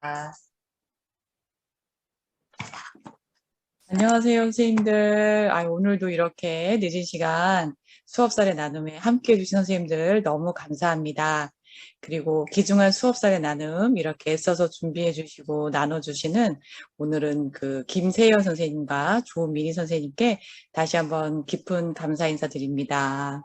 아, 안녕하세요, 선생님들. 오늘도 이렇게 늦은 시간 수업사례 나눔에 함께 해주신 선생님들 너무 감사합니다. 그리고 귀중한 수업사례 나눔 이렇게 애써서 준비해 주시고 나눠주시는 오늘은 그 김세연 선생님과 조민희 선생님께 다시 한번 깊은 감사 인사드립니다.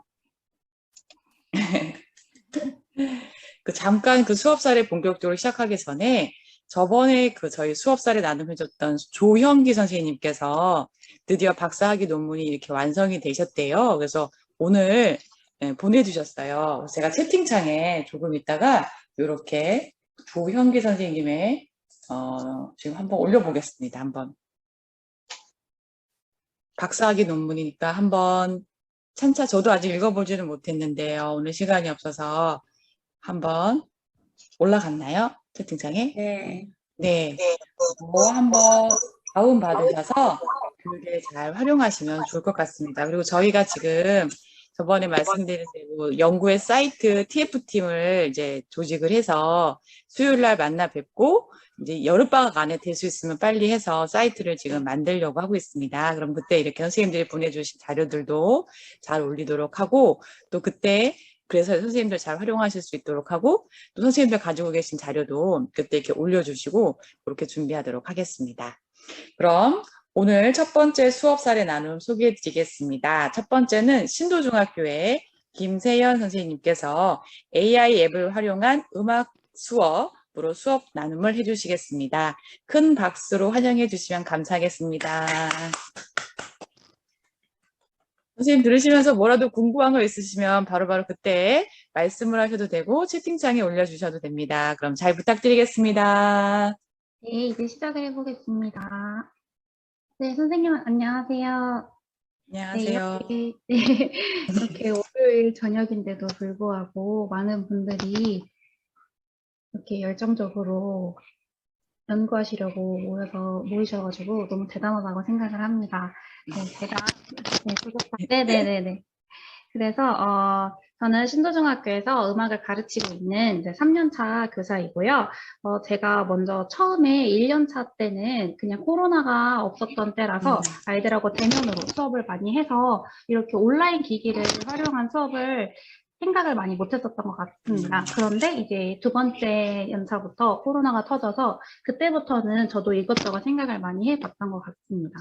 잠깐 그 수업사례 본격적으로 시작하기 전에 저번에 저희 수업사례 나눔해줬던 조형기 선생님께서 드디어 박사학위 논문이 이렇게 완성이 되셨대요. 그래서 오늘 보내주셨어요. 제가 채팅창에 조금 있다가 이렇게 조형기 선생님의 지금 한번 올려보겠습니다. 한번 박사학위 논문이니까 한번 찬차 저도 아직 읽어보지는 못했는데요. 오늘 시간이 없어서 한번 올라갔나요? 채팅창에? 네. 네. 그거 한번 다운받으셔서 교육에 잘 활용하시면 좋을 것 같습니다. 그리고 저희가 지금 저번에 말씀드린 대로 연구의 사이트 TF팀을 이제 조직을 해서 수요일 날 만나 뵙고 이제 여름방학 안에 될 수 있으면 빨리 해서 사이트를 지금 만들려고 하고 있습니다. 그럼 그때 이렇게 선생님들이 보내주신 자료들도 잘 올리도록 하고 또 그때 그래서 선생님들 잘 활용하실 수 있도록 하고 또 선생님들 가지고 계신 자료도 그때 이렇게 올려주시고 그렇게 준비하도록 하겠습니다. 그럼 오늘 첫 번째 수업 사례 나눔 소개해 드리겠습니다. 첫 번째는 신도중학교의 김세연 선생님께서 AI 앱을 활용한 음악 수업으로 수업 나눔을 해주시겠습니다. 큰 박수로 환영해 주시면 감사하겠습니다. 선생님 들으시면서 뭐라도 궁금한 거 있으시면 바로바로 그때 말씀을 하셔도 되고 채팅창에 올려주셔도 됩니다. 그럼 잘 부탁드리겠습니다. 네, 이제 시작을 해보겠습니다. 네, 선생님 안녕하세요. 안녕하세요. 이렇게 월요일 저녁인데도 불구하고 많은 분들이 이렇게 열정적으로 연구하시려고 모이셔가지고 너무 대단하다고 생각을 합니다. 네네네네. 그래서 저는 신도중학교에서 음악을 가르치고 있는 이제 3년차 교사이고요. 제가 먼저 처음에 1년차 때는 그냥 코로나가 없었던 때라서 아이들하고 대면으로 수업을 많이 해서 이렇게 온라인 기기를 활용한 수업을 생각을 많이 못했었던 것 같습니다. 그런데 이제 두 번째 연차부터 코로나가 터져서 그때부터는 저도 이것저것 생각을 많이 해봤던 것 같습니다.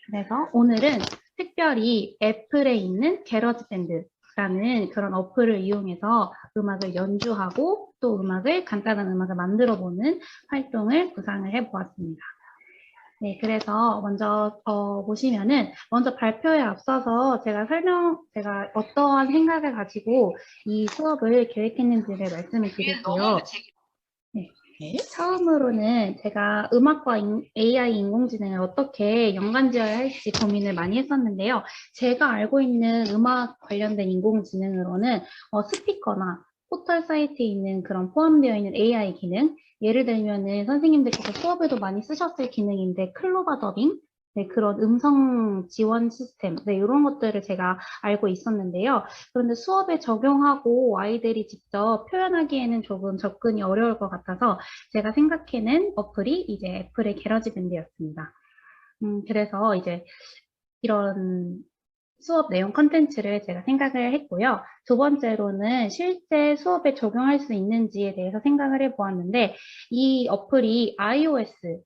그래서 오늘은 특별히 애플에 있는 게러지밴드라는 그런 어플을 이용해서 음악을 연주하고 또 간단한 음악을 만들어보는 활동을 구상을 해보았습니다. 네, 그래서 먼저 보시면은 먼저 발표에 앞서서 제가 어떠한 생각을 가지고 이 수업을 계획했는지를 말씀을 드릴게요. 네. 처음으로는 제가 음악과 AI 인공지능을 어떻게 연관지어야 할지 고민을 많이 했었는데요. 제가 알고 있는 음악 관련된 인공지능으로는 스피커나 포털 사이트에 있는 그런 포함되어 있는 AI 기능, 예를 들면은 선생님들께서 수업에도 많이 쓰셨을 기능인데 클로바 더빙, 네, 그런 음성 지원 시스템, 네, 이런 것들을 제가 알고 있었는데요. 그런데 수업에 적용하고 아이들이 직접 표현하기에는 조금 접근이 어려울 것 같아서 제가 생각해낸 어플이 이제 애플의 게러지밴드였습니다. 그래서 이제 이런 수업 내용 컨텐츠를 제가 생각을 했고요. 두 번째로는 실제 수업에 적용할 수 있는지에 대해서 생각을 해보았는데 이 어플이 iOS,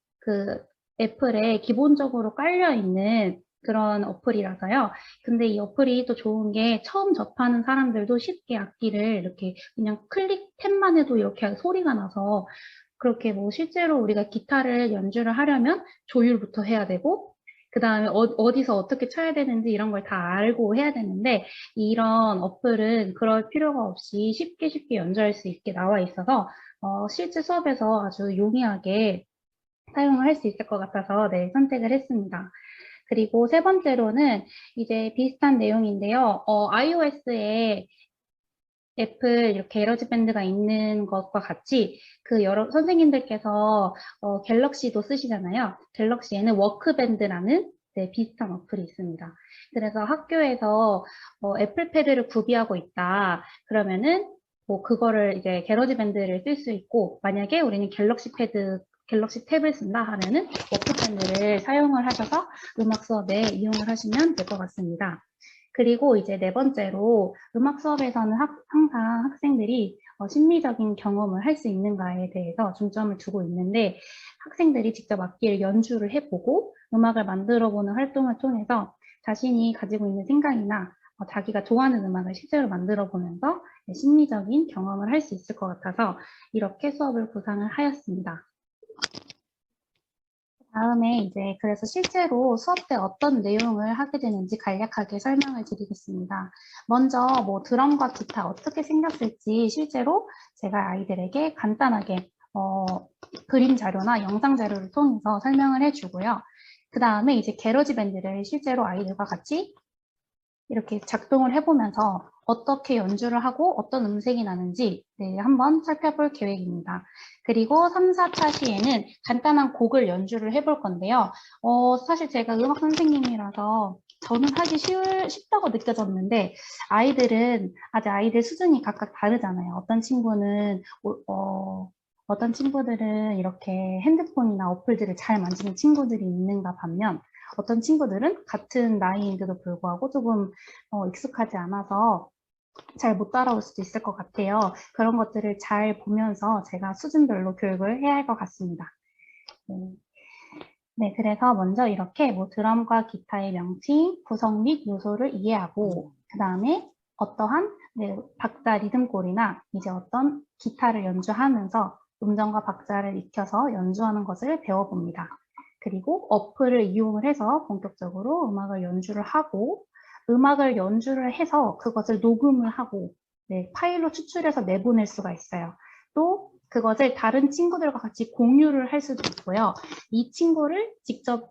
애플에 기본적으로 깔려있는 그런 어플이라서요. 근데 이 어플이 또 좋은 게 처음 접하는 사람들도 쉽게 악기를 이렇게 그냥 클릭 탭만 해도 이렇게 소리가 나서 그렇게 뭐 실제로 우리가 기타를 연주를 하려면 조율부터 해야 되고 그 다음에 어디서 어떻게 쳐야 되는지 이런 걸 다 알고 해야 되는데 이런 어플은 그럴 필요가 없이 쉽게 연주할 수 있게 나와 있어서 실제 수업에서 아주 용이하게 사용을 할 수 있을 것 같아서 네, 선택을 했습니다. 그리고 세 번째로는 이제 비슷한 내용인데요. iOS에 애플 이렇게 게러지밴드가 있는 것과 같이 여러 선생님들께서 갤럭시도 쓰시잖아요. 갤럭시에는 워크밴드라는 네, 비슷한 어플이 있습니다. 그래서 학교에서 애플패드를 구비하고 있다. 그러면은 뭐 그거를 이제 갤러지 밴드를 쓸 수 있고, 만약에 우리는 갤럭시 탭을 쓴다 하면은 워크밴드를 사용을 하셔서 음악 수업에 이용을 하시면 될 것 같습니다. 그리고 이제 네 번째로 음악 수업에서는 항상 학생들이 심리적인 경험을 할 수 있는가에 대해서 중점을 두고 있는데, 학생들이 직접 악기를 연주를 해보고 음악을 만들어보는 활동을 통해서 자신이 가지고 있는 생각이나 자기가 좋아하는 음악을 실제로 만들어 보면서 심리적인 경험을 할 수 있을 것 같아서 이렇게 수업을 구상을 하였습니다. 다음에 이제 그래서 실제로 수업 때 어떤 내용을 하게 되는지 간략하게 설명을 드리겠습니다. 먼저 뭐 드럼과 기타 어떻게 생겼을지 실제로 제가 아이들에게 간단하게 그림 자료나 영상 자료를 통해서 설명을 해주고요. 그 다음에 이제 게러지 밴드를 실제로 아이들과 같이 이렇게 작동을 해보면서 어떻게 연주를 하고 어떤 음색이 나는지 한번 살펴볼 계획입니다. 그리고 3, 4차 시에는 간단한 곡을 연주를 해볼 건데요. 사실 제가 음악 선생님이라서 저는 하기 쉽다고 느껴졌는데 아직 아이들 수준이 각각 다르잖아요. 어떤 친구들은 이렇게 핸드폰이나 어플들을 잘 만지는 친구들이 있는가 반면 어떤 친구들은 같은 나이인데도 불구하고 조금 익숙하지 않아서 잘 못 따라올 수도 있을 것 같아요. 그런 것들을 잘 보면서 제가 수준별로 교육을 해야 할 것 같습니다. 네, 그래서 먼저 이렇게 뭐 드럼과 기타의 명칭, 구성 및 요소를 이해하고 그 다음에 어떠한 박자 리듬골이나 이제 어떤 기타를 연주하면서 음정과 박자를 익혀서 연주하는 것을 배워봅니다. 그리고 어플을 이용을 해서 본격적으로 음악을 연주를 하고 음악을 연주를 해서 그것을 녹음을 하고 파일로 추출해서 내보낼 수가 있어요. 또 그것을 다른 친구들과 같이 공유를 할 수도 있고요. 이 친구를 직접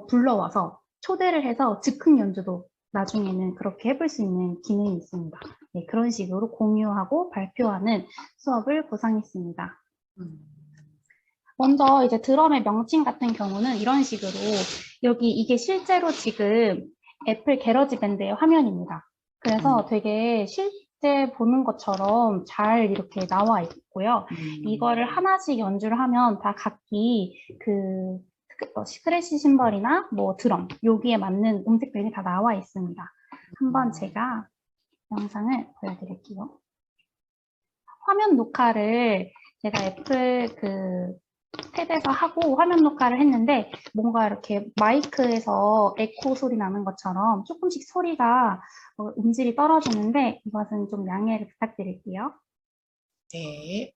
불러와서 초대를 해서 즉흥 연주도 나중에는 그렇게 해볼 수 있는 기능이 있습니다. 네, 그런 식으로 공유하고 발표하는 수업을 구상했습니다. 먼저 이제 드럼의 명칭 같은 경우는 이런 식으로 이게 실제로 지금 애플 게러지 밴드의 화면입니다. 그래서 되게 실제 보는 것처럼 잘 이렇게 나와 있고요. 이거를 하나씩 연주를 하면 다 각기 스크래치 심벌이나 뭐 드럼 여기에 맞는 음색들이 다 나와 있습니다. 한번 제가 영상을 보여드릴게요. 화면 녹화를 제가 애플 탭에서 하고 화면 녹화를 했는데 뭔가 이렇게 마이크에서 에코 소리 나는 것처럼 조금씩 소리가 음질이 떨어지는데 이것은 좀 양해를 부탁드릴게요. 네.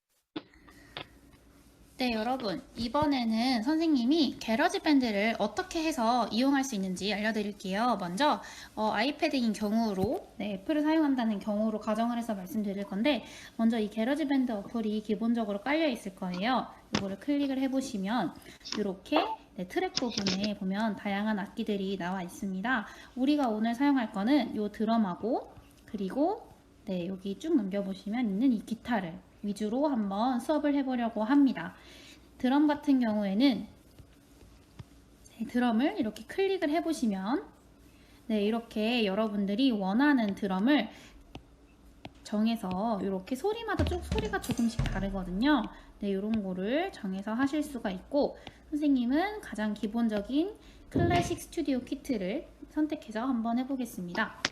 네, 여러분. 이번에는 선생님이 게러지 밴드를 어떻게 해서 이용할 수 있는지 알려드릴게요. 먼저 아이패드인 경우로 애플을 사용한다는 경우로 가정을 해서 말씀드릴 건데 먼저 이 게러지 밴드 어플이 기본적으로 깔려 있을 거예요. 이거를 클릭을 해보시면 이렇게 트랙 부분에 보면 다양한 악기들이 나와 있습니다. 우리가 오늘 사용할 거는 이 드럼하고 그리고 여기 쭉 넘겨보시면 있는 이 기타를 위주로 한번 수업을 해보려고 합니다. 드럼 같은 경우에는 드럼을 이렇게 클릭을 해보시면 이렇게 여러분들이 원하는 드럼을 정해서 이렇게 소리마다 소리가 조금씩 다르거든요. 이런 거를 정해서 하실 수가 있고 선생님은 가장 기본적인 클래식 스튜디오 키트를 선택해서 한번 해보겠습니다.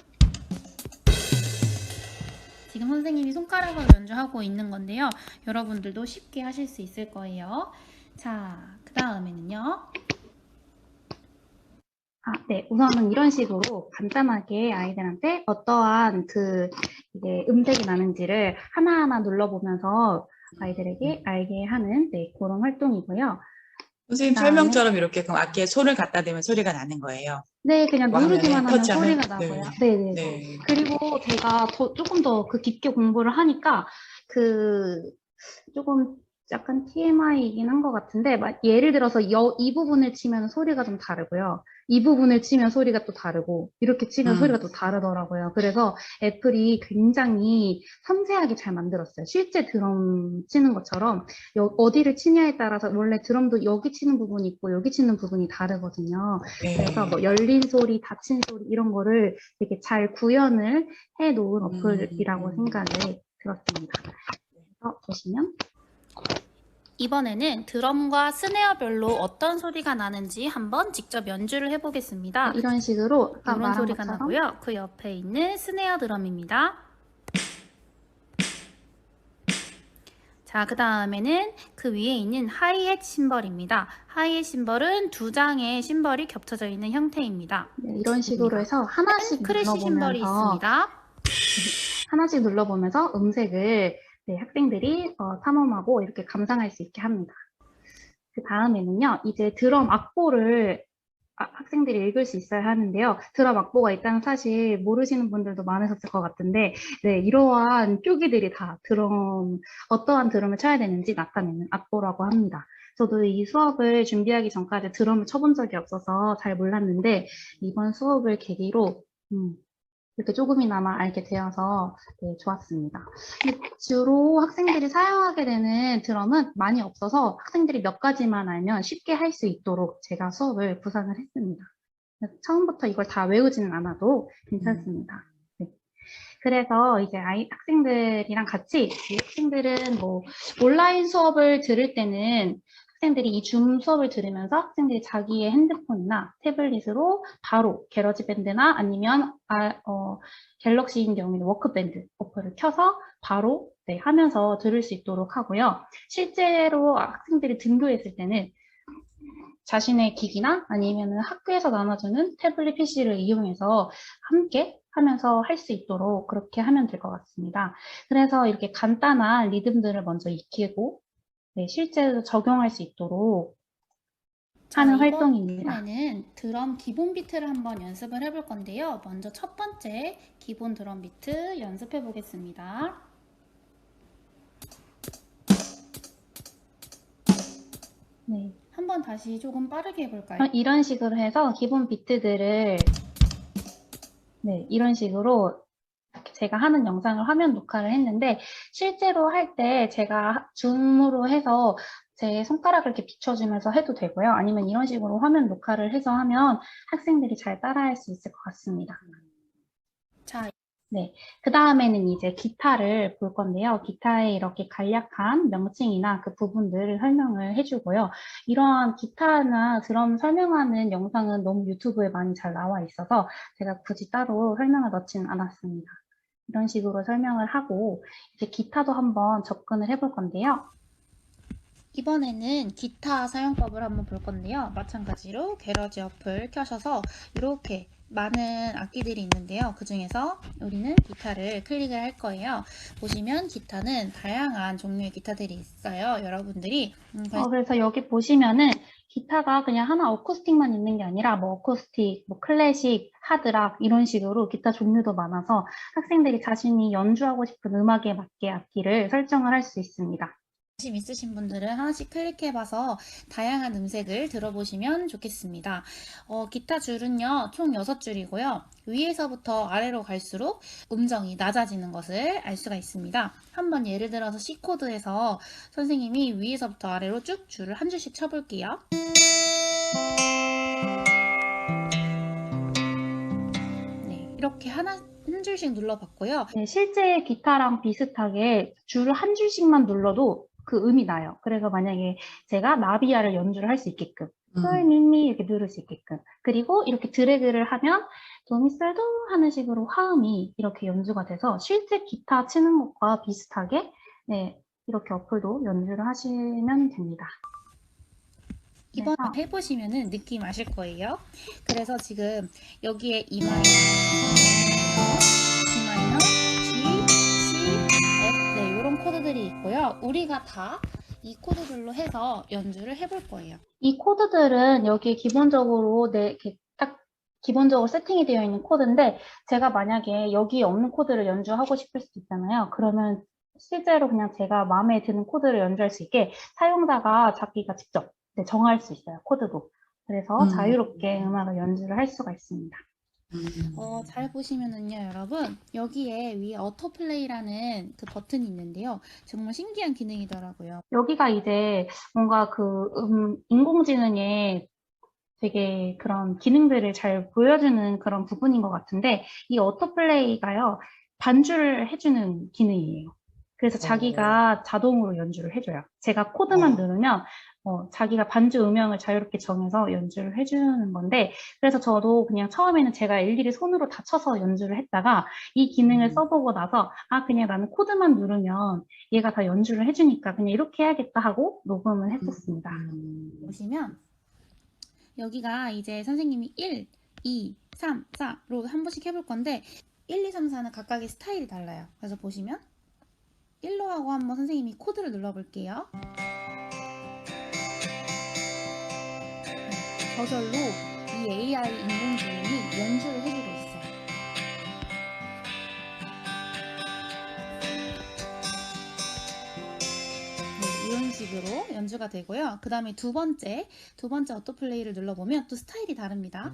지금 선생님이 손가락으로 연주하고 있는 건데요. 여러분들도 쉽게 하실 수 있을 거예요. 자, 그 다음에는요. 네. 우선은 이런 식으로 간단하게 아이들한테 어떠한 이게 음색이 나는지를 하나하나 눌러보면서 아이들에게 알게 하는 그런 활동이고요. 선생님 설명처럼 이렇게 그럼 악기에 손을 갖다 대면 소리가 나는 거예요. 네, 그냥 누르기만 하면 터치하면? 소리가 나고요. 네. 그리고 제가 조금 더 깊게 공부를 하니까 조금 약간 TMI이긴 한 것 같은데 예를 들어서 이 부분을 치면 소리가 좀 다르고요. 이 부분을 치면 소리가 또 다르고 이렇게 치면 소리가 또 다르더라고요. 그래서 애플이 굉장히 섬세하게 잘 만들었어요. 실제 드럼 치는 것처럼 어디를 치냐에 따라서 원래 드럼도 여기 치는 부분이 있고 여기 치는 부분이 다르거든요. 그래서 뭐 열린 소리, 닫힌 소리 이런 거를 되게 잘 구현을 해놓은 어플이라고 생각을 들었습니다. 그래서 보시면 이번에는 드럼과 스네어별로 어떤 소리가 나는지 한번 직접 연주를 해보겠습니다. 이런 식으로 아까 이런 말한 소리가 것처럼 나고요. 그 옆에 있는 스네어 드럼입니다. 자, 그 다음에는 그 위에 있는 하이햇 심벌입니다. 하이햇 심벌은 두 장의 심벌이 겹쳐져 있는 형태입니다. 네, 이런 식으로 해서 하나씩 크래쉬 심벌이 눌러보면서 음색을 학생들이 탐험하고 이렇게 감상할 수 있게 합니다. 그 다음에는요, 이제 드럼 악보를 학생들이 읽을 수 있어야 하는데요. 드럼 악보가 있다는 사실 모르시는 분들도 많으셨을 것 같은데, 네, 이러한 표기들이 다 어떠한 드럼을 쳐야 되는지 나타내는 악보라고 합니다. 저도 이 수업을 준비하기 전까지 드럼을 쳐본 적이 없어서 잘 몰랐는데, 이번 수업을 계기로 이렇게 조금이나마 알게 되어서 네, 좋았습니다. 주로 학생들이 사용하게 되는 드럼은 많이 없어서 학생들이 몇 가지만 알면 쉽게 할 수 있도록 제가 수업을 구상을 했습니다. 처음부터 이걸 다 외우지는 않아도 괜찮습니다. 네. 그래서 이제 학생들이랑 같이 학생들은 뭐 온라인 수업을 들을 때는 학생들이 이 줌 수업을 들으면서 학생들이 자기의 핸드폰이나 태블릿으로 바로 게러지밴드나 아니면 갤럭시인 경우에는 워크밴드 어플을 켜서 바로 하면서 들을 수 있도록 하고요. 실제로 학생들이 등교했을 때는 자신의 기기나 아니면 학교에서 나눠주는 태블릿 PC를 이용해서 함께 하면서 할 수 있도록 그렇게 하면 될 것 같습니다. 그래서 이렇게 간단한 리듬들을 먼저 익히고 실제로 적용할 수 있도록 하는 활동입니다. 이번에는 드럼 기본 비트를 한번 연습을 해볼 건데요. 먼저 첫 번째 기본 드럼 비트 연습해 보겠습니다. 네. 한번 다시 조금 빠르게 해볼까요? 이런 식으로 해서 기본 비트들을 이런 식으로 제가 하는 영상을 화면 녹화를 했는데 실제로 할 때 제가 줌으로 해서 제 손가락을 이렇게 비춰주면서 해도 되고요. 아니면 이런 식으로 화면 녹화를 해서 하면 학생들이 잘 따라할 수 있을 것 같습니다. 자, 네, 그 다음에는 이제 기타를 볼 건데요. 기타의 이렇게 간략한 명칭이나 그 부분들을 설명을 해주고요. 이러한 기타나 드럼 설명하는 영상은 너무 유튜브에 많이 잘 나와 있어서 제가 굳이 따로 설명을 넣지는 않았습니다. 이런 식으로 설명을 하고 이제 기타도 한번 접근을 해볼 건데요. 이번에는 기타 사용법을 한번 볼 건데요. 마찬가지로 게러지 어플 켜셔서 이렇게 많은 악기들이 있는데요. 그 중에서 우리는 기타를 클릭을 할 거예요. 보시면 기타는 다양한 종류의 기타들이 있어요. 여러분들이 그래서 여기 보시면은 기타가 그냥 하나 어쿠스틱만 있는 게 아니라 뭐 어쿠스틱, 뭐 클래식, 하드락 이런 식으로 기타 종류도 많아서 학생들이 자신이 연주하고 싶은 음악에 맞게 악기를 설정을 할 수 있습니다. 관심 있으신 분들은 하나씩 클릭해봐서 다양한 음색을 들어보시면 좋겠습니다. 기타 줄은요, 총 6줄이고요. 위에서부터 아래로 갈수록 음정이 낮아지는 것을 알 수가 있습니다. 한번 예를 들어서 C 코드에서 선생님이 위에서부터 아래로 쭉 줄을 한 줄씩 쳐볼게요. 네, 이렇게 한 줄씩 눌러봤고요. 네, 실제 기타랑 비슷하게 줄을 한 줄씩만 눌러도 그 음이 나요. 그래서 만약에 제가 나비야를 연주를 할 수 있게끔 솔, 미, 미 이렇게 누를 수 있게끔 그리고 이렇게 드래그를 하면 도미솔도 하는 식으로 화음이 이렇게 연주가 돼서 실제 기타 치는 것과 비슷하게 이렇게 어플도 연주를 하시면 됩니다. 이번 해보시면은 느낌 아실 거예요. 그래서 지금 여기에 E 마이너, G 마이너, G, C, F 네, 이런 코드들이 있고요. 우리가 다 이 코드들로 해서 연주를 해볼 거예요. 이 코드들은 여기 기본적으로 이렇게 딱 기본적으로 세팅이 되어 있는 코드인데 제가 만약에 여기 없는 코드를 연주하고 싶을 수도 있잖아요. 그러면 실제로 그냥 제가 마음에 드는 코드를 연주할 수 있게 사용자가 자기가 직접 정할 수 있어요. 코드도. 그래서 자유롭게 음악을 연주를 할 수가 있습니다. 잘 보시면은요, 여러분, 여기에 위에 어토플레이라는 그 버튼이 있는데요. 정말 신기한 기능이더라고요. 여기가 이제 뭔가 인공지능의 되게 그런 기능들을 잘 보여주는 그런 부분인 것 같은데 이 어토플레이가요, 반주를 해주는 기능이에요. 그래서 자기가 자동으로 연주를 해줘요. 제가 코드만 누르면 자기가 반주 음영을 자유롭게 정해서 연주를 해주는 건데, 그래서 저도 그냥 처음에는 제가 일일이 손으로 다 쳐서 연주를 했다가 이 기능을 써보고 나서 그냥 나는 코드만 누르면 얘가 다 연주를 해주니까 그냥 이렇게 해야겠다 하고 녹음을 했었습니다. 보시면 여기가 이제 선생님이 1, 2, 3, 4로 한 번씩 해볼 건데 1, 2, 3, 4는 각각의 스타일이 달라요. 그래서 보시면 1로 하고 한번 선생님이 코드를 눌러볼게요. 저절로 이 AI 인공지능이 연주를 해주고 있어요. 네, 이런 식으로 연주가 되고요. 그 다음에 두 번째 어토플레이를 눌러보면 또 스타일이 다릅니다.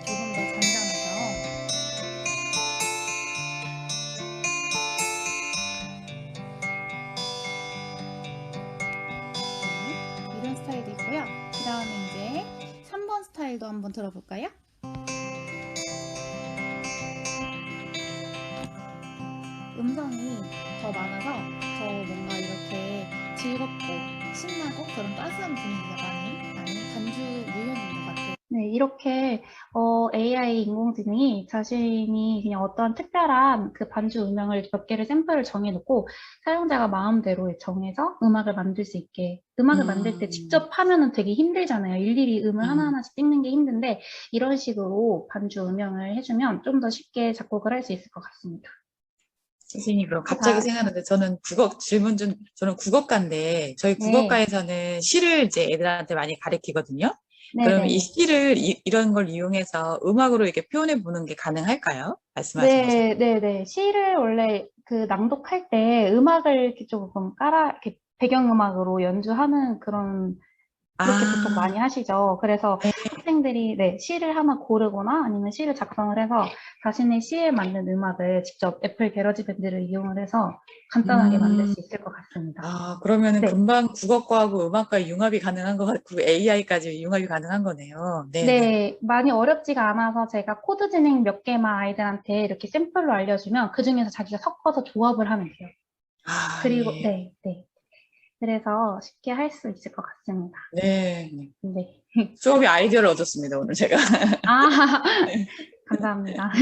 조금 더 잔잔하죠. 네, 이런 스타일도 있고요. 그 다음에 이제 3번 스타일도 한번 들어볼까요? 음성이 더 많아서 더 뭔가 이렇게 즐겁고 신나고 그런 따스한 분위기가 많이 나는 반주 유형인 것 같아요. 네, 이렇게 AI 인공지능이 자신이 그냥 어떤 특별한 그 반주 음영을 몇 개를 샘플을 정해놓고 사용자가 마음대로 정해서 음악을 만들 수 있게, 음악을 만들 때 직접 하면은 되게 힘들잖아요. 일일이 음을 하나하나씩 찍는 게 힘든데 이런 식으로 반주 음영을 해주면 좀 더 쉽게 작곡을 할 수 있을 것 같습니다. 선생님, 그럼 갑자기 생각나는데, 저는 저는 국어과인데, 저희 네. 국어과에서는 시를 이제 애들한테 많이 가르치거든요. 그럼 이 네네. 시를 이런 걸 이용해서 음악으로 이렇게 표현해 보는 게 가능할까요? 말씀하신 것처럼. 네네네. 시를 원래 그 낭독할 때 음악을 이렇게 조금 이렇게 배경음악으로 연주하는 그렇게 보통 많이 하시죠. 그래서 네. 학생들이 시를 하나 고르거나 아니면 시를 작성을 해서 자신의 시에 맞는 음악을 직접 애플 게러지 밴드를 이용을 해서 간단하게 만들 수 있을 것 같습니다. 그러면은 네. 금방 국어과하고 음악과 융합이 가능한 것 같고, AI까지 융합이 가능한 거네요. 네네. 네, 많이 어렵지가 않아서 제가 코드 진행 몇 개만 아이들한테 이렇게 샘플로 알려주면 그 중에서 자기가 섞어서 조합을 하면 돼요. 그리고, 예. 네. 그래서 쉽게 할 수 있을 것 같습니다. 네. 네. 수업의 아이디어를 얻었습니다, 오늘 제가. 감사합니다.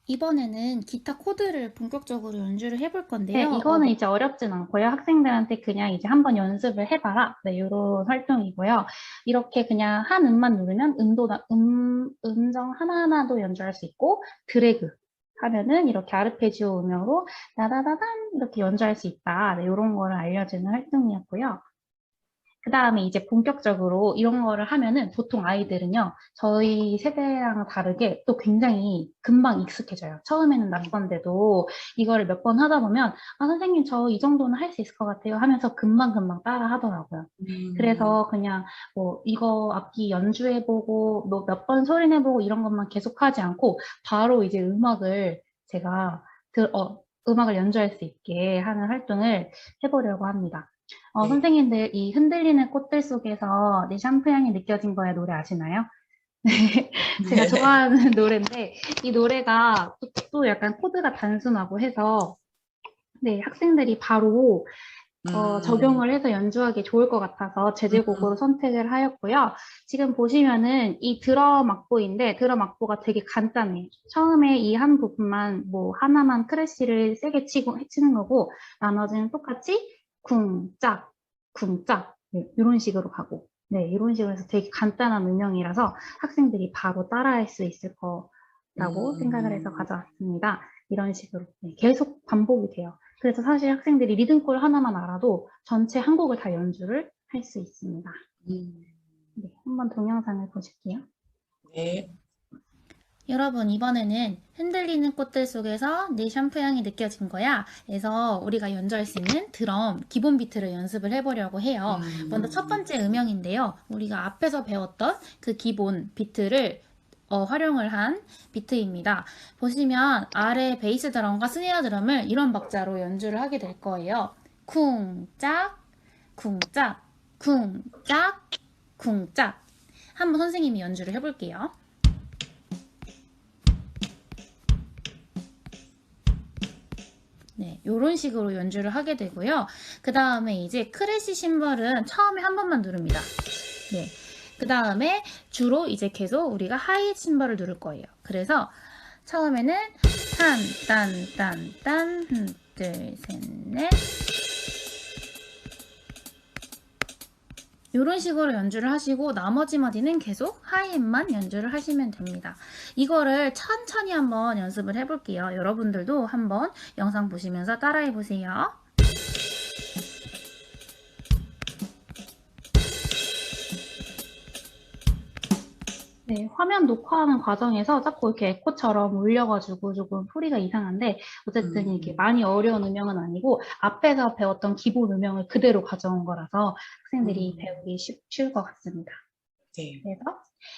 이번에는 기타 코드를 본격적으로 연주를 해볼 네, 건데요. 이거는 이제 어렵진 않고요. 학생들한테 그냥 이제 한번 연습을 해봐라. 네, 이런 활동이고요. 이렇게 그냥 한 음만 누르면 음정 하나하나도 연주할 수 있고, 드래그 하면은 이렇게 아르페지오 음영으로 다다다단 이렇게 연주할 수 있다. 네, 이런 거를 알려주는 활동이었고요. 그 다음에 이제 본격적으로 이런 거를 하면은 보통 아이들은요, 저희 세대랑 다르게 또 굉장히 금방 익숙해져요. 처음에는 낯선데도 이거를 몇 번 하다 보면, 선생님 저 이 정도는 할 수 있을 것 같아요 하면서 금방금방 따라 하더라고요. 그래서 그냥 뭐 이거 악기 연주해보고 뭐 몇 번 소리내보고 이런 것만 계속하지 않고 바로 이제 제가 음악을 연주할 수 있게 하는 활동을 해보려고 합니다. 네. 선생님들 이 흔들리는 꽃들 속에서 내 샴푸 향이 느껴진 거야 노래 아시나요? 제가 좋아하는 노래인데 이 노래가 또 약간 코드가 단순하고 해서 학생들이 바로 적용을 해서 연주하기 좋을 것 같아서 제제곡으로 선택을 하였고요. 지금 보시면은 이 드럼 악보인데 드럼 악보가 되게 간단해요. 처음에 이 한 부분만 뭐 하나만 크래쉬를 세게 치는 거고 나머지는 똑같이 쿵짝 쿵짝 이런 식으로 가고 이런 식으로 해서 되게 간단한 음영이라서 학생들이 바로 따라할 수 있을 거라고 생각을 해서 가져왔습니다. 이런 식으로 계속 반복이 돼요. 그래서 사실 학생들이 리듬골 하나만 알아도 전체 한 곡을 다 연주를 할 수 있습니다. 네, 한번 동영상을 보실게요. 네. 여러분, 이번에는 흔들리는 꽃들 속에서 내 샴푸 향이 느껴진 거야. 에서 우리가 연주할 수 있는 드럼 기본 비트를 연습을 해보려고 해요. 먼저 첫 번째 음영인데요. 우리가 앞에서 배웠던 그 기본 비트를 활용을 한 비트입니다. 보시면 아래 베이스 드럼과 스네어 드럼을 이런 박자로 연주를 하게 될 거예요. 쿵짝, 쿵짝, 쿵짝, 쿵짝. 한번 선생님이 연주를 해볼게요. 이런 식으로 연주를 하게 되고요. 그 다음에 이제 크래시 심벌은 처음에 한 번만 누릅니다. 네. 그 다음에 주로 이제 계속 우리가 하이 심벌을 누를 거예요. 그래서 처음에는 딴, 둘, 셋, 넷. 이런 식으로 연주를 하시고 나머지 마디는 계속 하이엔만 연주를 하시면 됩니다. 이거를 천천히 한번 연습을 해볼게요. 여러분들도 한번 영상 보시면서 따라해 보세요. 네, 화면 녹화하는 과정에서 자꾸 이렇게 에코처럼 울려가지고 조금 소리가 이상한데 어쨌든 이게 많이 어려운 음영은 아니고 앞에서 배웠던 기본 음영을 그대로 가져온 거라서 학생들이 배우기 쉬울 것 같습니다. 네. 그래서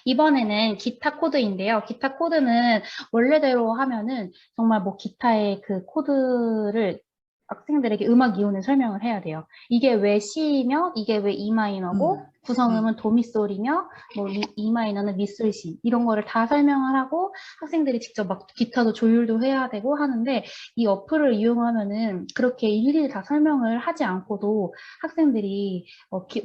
이번에는 기타 코드인데요. 기타 코드는 원래대로 하면은 정말 뭐 기타의 그 코드를 학생들에게 음악 이론을 설명을 해야 돼요. 이게 왜 C이며 이게 왜 E 마이너고 구성음은 도미솔이며 뭐 E 마이너는 미솔 C 이런 거를 다 설명을 하고 학생들이 직접 막 기타도 조율도 해야 되고 하는데 이 어플을 이용하면은 그렇게 일일이 다 설명을 하지 않고도 학생들이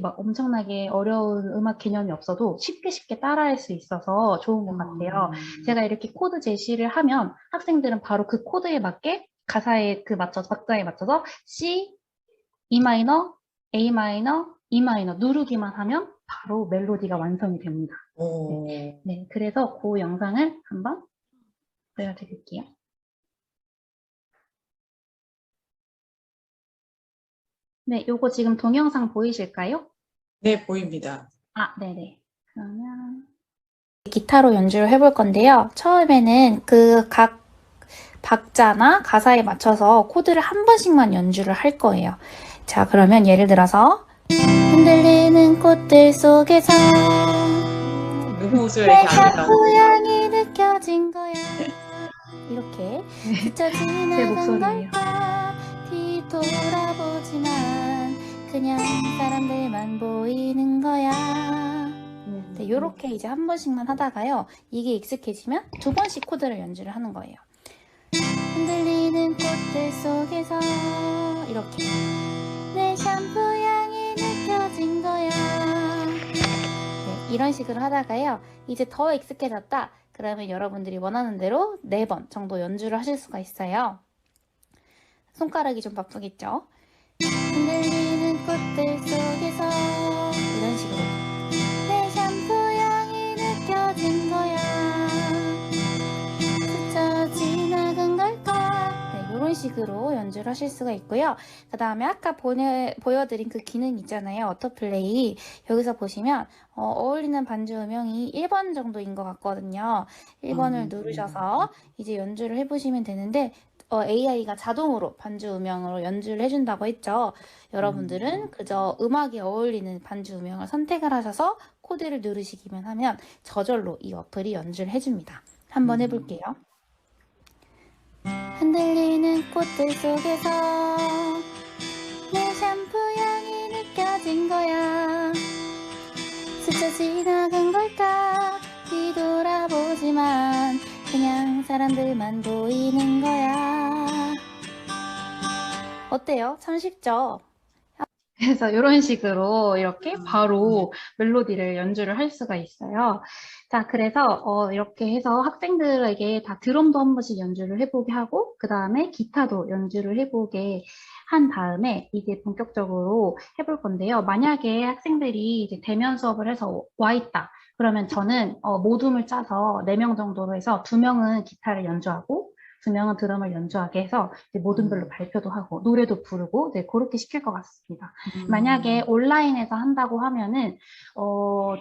막 엄청나게 어려운 음악 개념이 없어도 쉽게 따라할 수 있어서 좋은 것 같아요. 제가 이렇게 코드 제시를 하면 학생들은 바로 그 코드에 맞게 가사에 박자에 맞춰서 C, E 마이너, A 마이너, E 마이너 누르기만 하면 바로 멜로디가 완성이 됩니다. 네, 그래서 그 영상을 한번 보여드릴게요. 네, 요거 지금 동영상 보이실까요? 네, 보입니다. 아, 네네. 그러면 기타로 연주를 해볼 건데요. 처음에는 그 각 박자나 가사에 맞춰서 코드를 한 번씩만 연주를 할 거예요. 자, 그러면 예를 들어서 흔들리는 꽃들 속에서 누구 목소리가 이렇게 내가 아름다워? 고향이 느껴진 거야. 이렇게 스쳐 제 지나간 목소리예요. 걸까 뒤돌아보지만 그냥 사람들만 보이는 거야. 네, 이렇게 이제 한 번씩만 하다가요. 이게 익숙해지면 두 번씩 코드를 연주를 하는 거예요. 흔들리는 꽃들 속에서 이렇게 내 샴푸 향이 느껴진 거야. 네, 이런 식으로 하다가요. 이제 더 익숙해졌다. 그러면 여러분들이 원하는 대로 4번 정도 연주를 하실 수가 있어요. 손가락이 좀 바쁘겠죠? 흔들리는 꽃들 속에서 이런 식으로 내 샴푸 향이 느껴진 거야. 스쳐 지나간 걸까? 네, 이런 식으로 연주를 하실 수가 있고요. 그 다음에 아까 보여드린 그 기능 있잖아요. 오토플레이. 여기서 보시면 어울리는 반주 음영이 1번 정도인 것 같거든요. 1번을 누르셔서 이제 연주를 해보시면 되는데 AI가 자동으로 반주 음영으로 연주를 해준다고 했죠. 여러분들은 그저 음악에 어울리는 반주 음영을 선택을 하셔서 코드를 누르시기만 하면 저절로 이 어플이 연주를 해줍니다. 한번 해볼게요. 흔들리는 꽃들 속에서 내 샴푸 향이 느껴진 거야. 스쳐 지나간 걸까 뒤돌아보지만 그냥 사람들만 보이는 거야. 어때요? 참 쉽죠? 그래서 이런 식으로 이렇게 바로 멜로디를 연주를 할 수가 있어요. 자, 그래서 이렇게 해서 학생들에게 다 드럼도 한 번씩 연주를 해보게 하고 그 다음에 기타도 연주를 해보게 한 다음에 이제 본격적으로 해볼 건데요. 만약에 학생들이 이제 대면 수업을 해서 와 있다. 그러면 저는 모둠을 짜서 4명 정도로 해서 2명은 기타를 연주하고 2명은 드럼을 연주하게 해서 이제 모둠별로 발표도 하고 노래도 부르고 네, 그렇게 시킬 것 같습니다. 만약에 온라인에서 한다고 하면은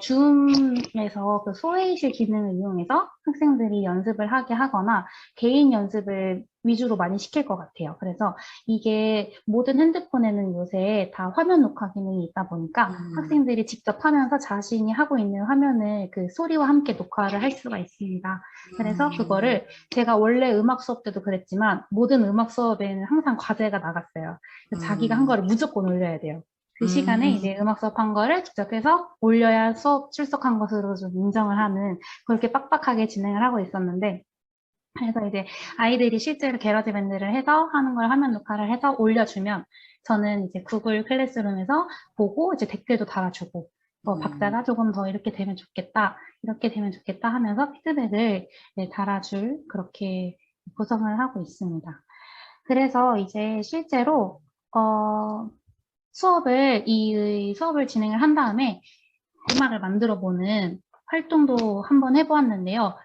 줌에서 그 소회의실 기능을 이용해서 학생들이 연습을 하게 하거나 개인 연습을 위주로 많이 시킬 것 같아요. 그래서 이게 모든 핸드폰에는 요새 다 화면 녹화 기능이 있다 보니까 학생들이 직접 하면서 자신이 하고 있는 화면을 그 소리와 함께 녹화를 할 수가 있습니다. 그래서 그거를 제가 원래 음악 수업 때도 그랬지만 모든 음악 수업에는 항상 과제가 나갔어요. 자기가 한 거를 무조건 올려야 돼요. 그 시간에 이제 음악 수업 한 거를 직접 해서 올려야 수업 출석한 것으로 좀 인정을 하는 그렇게 빡빡하게 진행을 하고 있었는데 그래서 이제 아이들이 실제로 게러지 밴드를 해서 하는 걸 화면 녹화를 해서 올려주면 저는 이제 구글 클래스룸에서 보고 이제 댓글도 달아주고 박자가 조금 더 이렇게 되면 좋겠다, 이렇게 되면 좋겠다 하면서 피드백을 달아줄 그렇게 구성을 하고 있습니다. 그래서 이제 실제로 이 수업을 진행을 한 다음에 음악을 만들어 보는 활동도 한번 해보았는데요.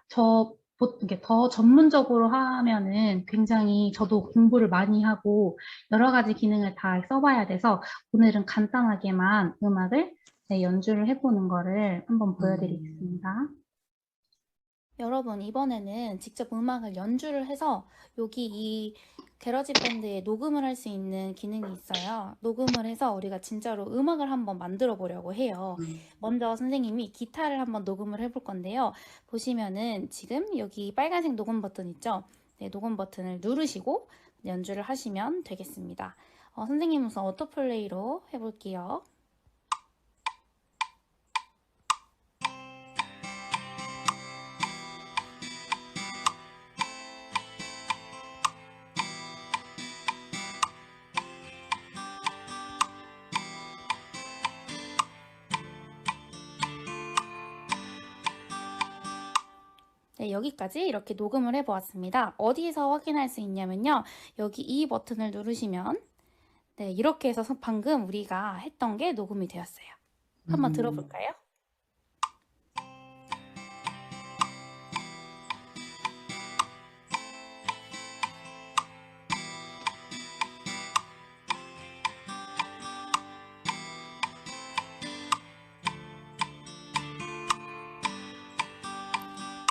이게 더 전문적으로 하면은 굉장히 저도 공부를 많이 하고 여러 가지 기능을 다 써봐야 돼서 오늘은 간단하게만 음악을 연주를 해보는 거를 한번 보여드리겠습니다. 여러분, 이번에는 직접 음악을 연주를 해서 여기 이 게러지 밴드에 녹음을 할 수 있는 기능이 있어요. 녹음을 해서 우리가 진짜로 음악을 한번 만들어 보려고 해요. 먼저 선생님이 기타를 한번 녹음을 해볼 건데요. 보시면은 지금 여기 빨간색 녹음 버튼 있죠? 네, 녹음 버튼을 누르시고 연주를 하시면 되겠습니다. 선생님 우선 오토플레이로 해볼게요. 네, 여기까지 이렇게 녹음을 해보았습니다. 어디서 확인할 수 있냐면요. 여기 이 버튼을 누르시면 네, 이렇게 해서 방금 우리가 했던 게 녹음이 되었어요. 한번 들어볼까요?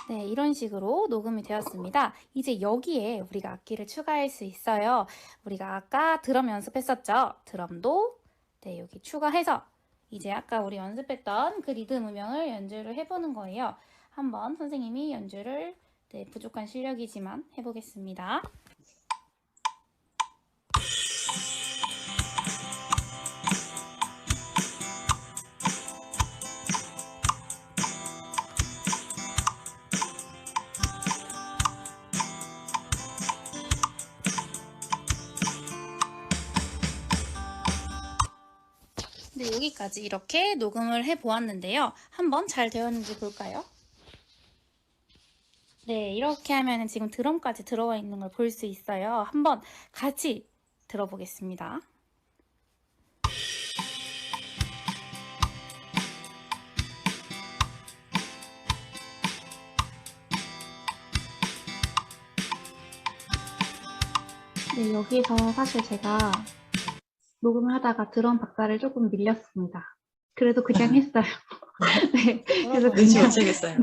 네, 이런 식으로 녹음이 되었습니다. 이제 여기에 우리가 악기를 추가할 수 있어요. 우리가 아까 드럼 연습했었죠? 드럼도 네, 여기 추가해서 이제 아까 우리 연습했던 그 리듬 음영을 연주를 해보는 거예요. 한번 선생님이 연주를 네, 부족한 실력이지만 해보겠습니다. 네, 여기까지 이렇게 녹음을 해보았는데요. 한번 잘 되었는지 볼까요? 네, 이렇게 하면 지금 드럼까지 들어와 있는 걸 볼 수 있어요. 한번 같이 들어보겠습니다. 네, 여기서 사실 제가 녹음을 하다가 드럼 박자를 조금 밀렸습니다. 그래도 그냥 했어요. 네, 그래서 왠지 그냥 못하겠어요.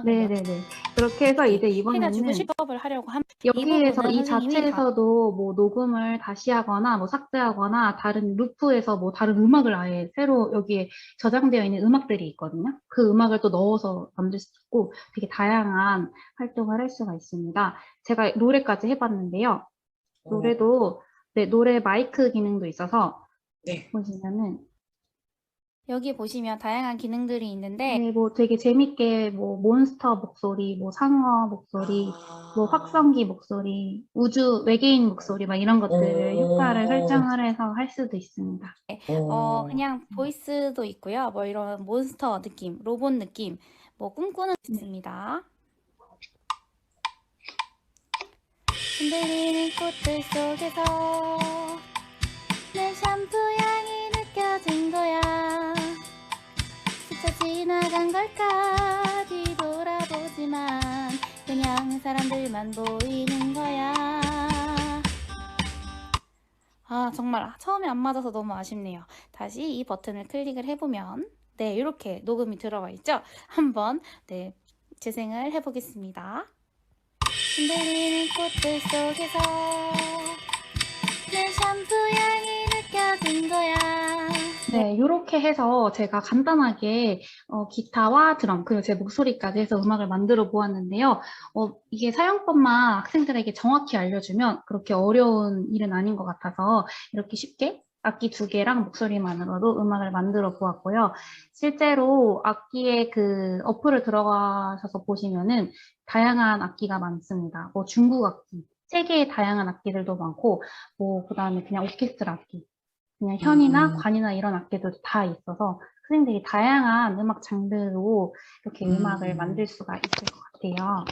네네네. 그렇게 해서 이제 해가지고 이번에는 실습을 하려고 합니다. 여기에서 이 선생님이 자체에서도 뭐 녹음을 다시 하거나 뭐 삭제하거나 다른 루프에서 뭐 다른 음악을 아예 새로 여기에 저장되어 있는 음악들이 있거든요. 그 음악을 또 넣어서 만들 수 있고 되게 다양한 활동을 할 수가 있습니다. 제가 노래까지 해봤는데요. 노래도 네, 노래 마이크 기능도 있어서 네. 보시면은 여기 보시면 다양한 기능들이 있는데 네, 뭐 되게 재밌게 뭐 몬스터 목소리, 뭐 상어 목소리, 뭐 확성기 목소리, 우주 외계인 목소리 막 이런 것들을 효과를 설정을 해서 할 수도 있습니다. 그냥 보이스도 있고요. 뭐 이런 몬스터 느낌, 로봇 느낌, 뭐 꿈꾸는 있습니다. 흔들리는 꽃들 속에서 내 샴푸 향이 느껴진 거야. 스쳐 지나간 걸까 뒤돌아보지만 그냥 사람들만 보이는 거야. 아, 정말 처음에 안 맞아서 너무 아쉽네요. 다시 이 버튼을 클릭을 해보면 네, 이렇게 녹음이 들어와 있죠? 한번 네, 재생을 해보겠습니다. 흔들리는 꽃들 속에서 내 샴푸 향이 느껴진 거야. 네, 이렇게 해서 제가 간단하게 기타와 드럼, 그리고 제 목소리까지 해서 음악을 만들어 보았는데요. 이게 사용법만 학생들에게 정확히 알려주면 그렇게 어려운 일은 아닌 것 같아서 이렇게 쉽게 악기 2개랑 목소리만으로도 음악을 만들어 보았고요. 실제로 악기의 그 어플을 들어가셔서 보시면은 다양한 악기가 많습니다. 뭐 중국 악기, 세계의 다양한 악기들도 많고, 뭐 그다음에 그냥 오케스트라 악기, 그냥 현이나 관이나 이런 악기들도 다 있어서 선생님들이 다양한 음악 장르로 이렇게 음악을 만들 수가 있을 것 같아요.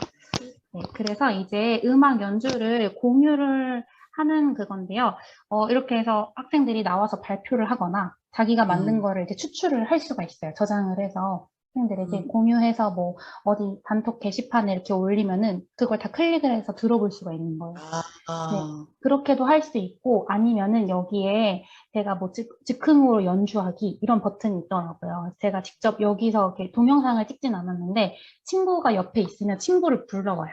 네, 그래서 이제 음악 연주를 공유를 하는 그건데요. 이렇게 해서 학생들이 나와서 발표를 하거나 자기가 만든 거를 이제 추출을 할 수가 있어요. 저장을 해서 학생들이 이제 공유해서 뭐 어디 단톡 게시판에 이렇게 올리면은 그걸 다 클릭을 해서 들어볼 수가 있는 거예요. 네, 그렇게도 할 수 있고 아니면은 여기에 제가 뭐 즉흥으로 연주하기 이런 버튼이 있더라고요. 제가 직접 여기서 이렇게 동영상을 찍진 않았는데 친구가 옆에 있으면 친구를 불러와요.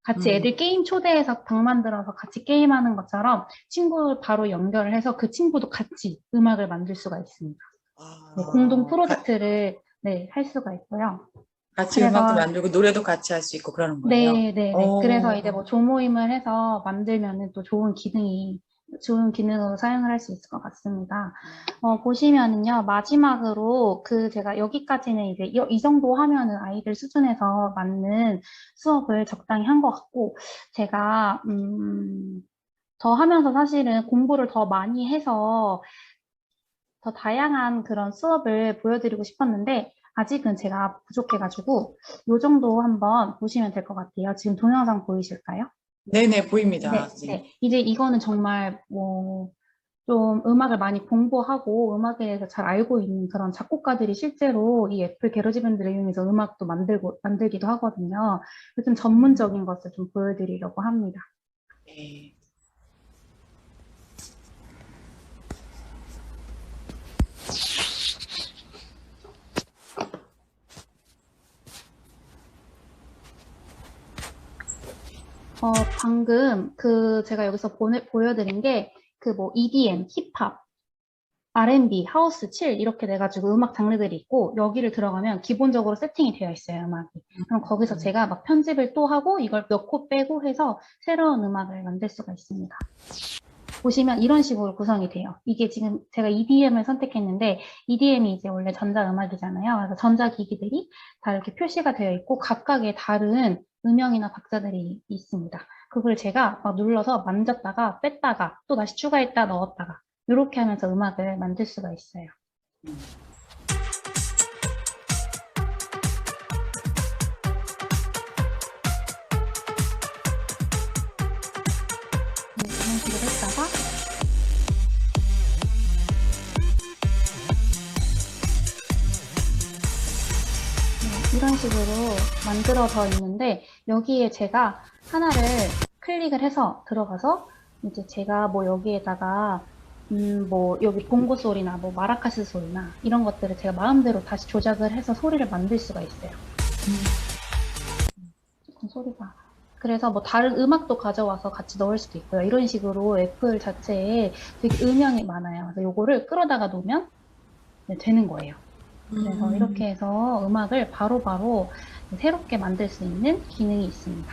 같이 애들 게임 초대해서 방 만들어서 같이 게임하는 것처럼 친구 바로 연결을 해서 그 친구도 같이 음악을 만들 수가 있습니다. 네, 공동 프로젝트를 네, 할 수가 있고요. 같이 그래서 음악도 만들고 노래도 같이 할 수 있고 그러는 거예요. 네, 네, 네. 그래서 이제 뭐 조모임을 해서 만들면은 또 좋은 기능으로 사용을 할 수 있을 것 같습니다. 보시면은요, 마지막으로 제가 여기까지는 이제 이 정도 하면은 아이들 수준에서 맞는 수업을 적당히 한 것 같고, 제가, 더 하면서 사실은 공부를 더 많이 해서 더 다양한 그런 수업을 보여드리고 싶었는데, 아직은 제가 부족해가지고, 요 정도 한번 보시면 될 것 같아요. 지금 동영상 보이실까요? 네네, 보입니다. 네, 선생님. 네. 이제 이거는 정말 좀 음악을 많이 공부하고 음악에 대해서 잘 알고 있는 그런 작곡가들이 실제로 이 애플 게러지밴드를 이용해서 음악도 만들기도 하거든요. 좀 전문적인 것을 좀 보여드리려고 합니다. 네. 방금 제가 여기서 보여드린 게 뭐 EDM, 힙합, R&B, 하우스, 칠 이렇게 돼가지고 음악 장르들이 있고 여기를 들어가면 기본적으로 세팅이 되어 있어요, 음악이. 그럼 거기서 제가 막 편집을 또 하고 이걸 넣고 빼고 해서 새로운 음악을 만들 수가 있습니다. 보시면 이런 식으로 구성이 돼요. 이게 지금 제가 EDM을 선택했는데 EDM이 이제 원래 전자음악이잖아요. 그래서 전자기기들이 다 이렇게 표시가 되어 있고 각각의 다른 음영이나 박자들이 있습니다. 그걸 제가 막 눌러서 만졌다가 뺐다가 또 다시 추가했다 넣었다가 이렇게 하면서 음악을 만들 수가 있어요. 이런 식으로 했다가 이런 식으로 만들어져 있는데 여기에 제가 하나를 클릭을 해서 들어가서 이제 제가 뭐 여기에다가 뭐 여기 봉고 소리나 뭐 마라카스 소리나 이런 것들을 제가 마음대로 다시 조작을 해서 소리를 만들 수가 있어요. 조금 소리가 그래서 뭐 다른 음악도 가져와서 같이 넣을 수도 있고요. 이런 식으로 애플 자체에 되게 음향이 많아요. 그래서 요거를 끌어다가 놓으면 되는 거예요. 그래서 이렇게 해서 음악을 바로바로 새롭게 만들 수 있는 기능이 있습니다.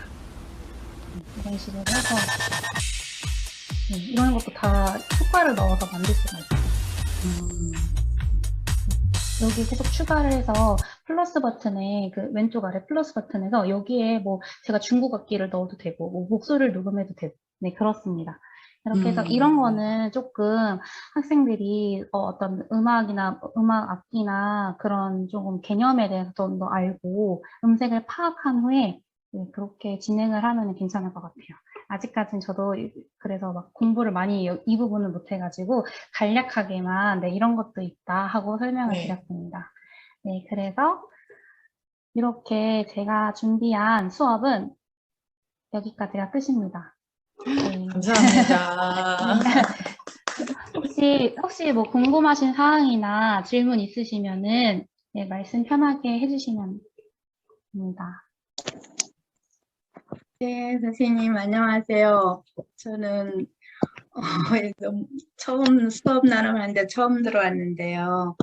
이런 식으로 해서 이런 것도 다 효과를 넣어서 만들 수가 있어요. 여기 계속 추가를 해서 플러스 버튼에 왼쪽 아래 플러스 버튼에서 여기에 뭐 제가 중국 악기를 넣어도 되고 뭐 목소리를 녹음해도 되고 네 그렇습니다. 이렇게 해서 이런 거는 조금 학생들이 어떤 음악이나 음악 악기나 그런 조금 개념에 대해서 좀 더 알고 음색을 파악한 후에 네, 그렇게 진행을 하면 괜찮을 것 같아요. 아직까지는 저도 그래서 막 공부를 많이 이 부분을 못 해가지고 간략하게만 네, 이런 것도 있다 하고 설명을 드렸습니다. 네, 그래서 이렇게 제가 준비한 수업은 여기까지가 끝입니다. 네. 감사합니다. 혹시 뭐 궁금하신 사항이나 질문 있으시면은 네, 말씀 편하게 해주시면 됩니다. 네, 선생님, 안녕하세요. 저는 처음 수업 나눠봤는데 처음 들어왔는데요.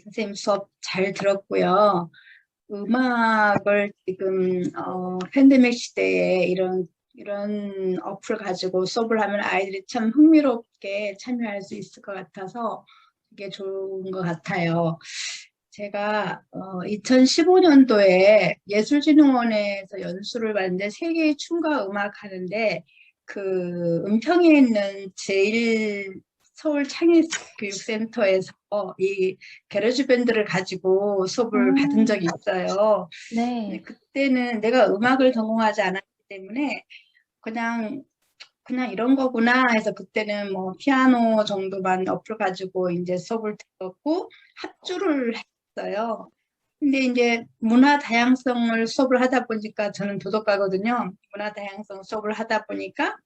선생님 수업 잘 들었고요. 음악을 지금 팬데믹 시대에 이런 이런 어플 가지고 수업을 하면 아이들이 참 흥미롭게 참여할 수 있을 것 같아서 이게 좋은 것 같아요. 제가 2015년도에 예술진흥원에서 연수를 받는데 세계의 춤과 음악 하는데 그 은평에 있는 서울 창의교육센터에서 이 게러지 밴드를 가지고 수업을 받은 적이 있어요. 네. 그때는 내가 음악을 전공하지 않았기 때문에 그냥 이런 거구나 해서 그때는 뭐 피아노 정도만 어플 가지고 이제 수업을 들었고 합주를 했어요. 근데 이제 문화 다양성을 수업을 하다 보니까 저는 도덕가거든요. 문화 다양성 수업을 하다 보니까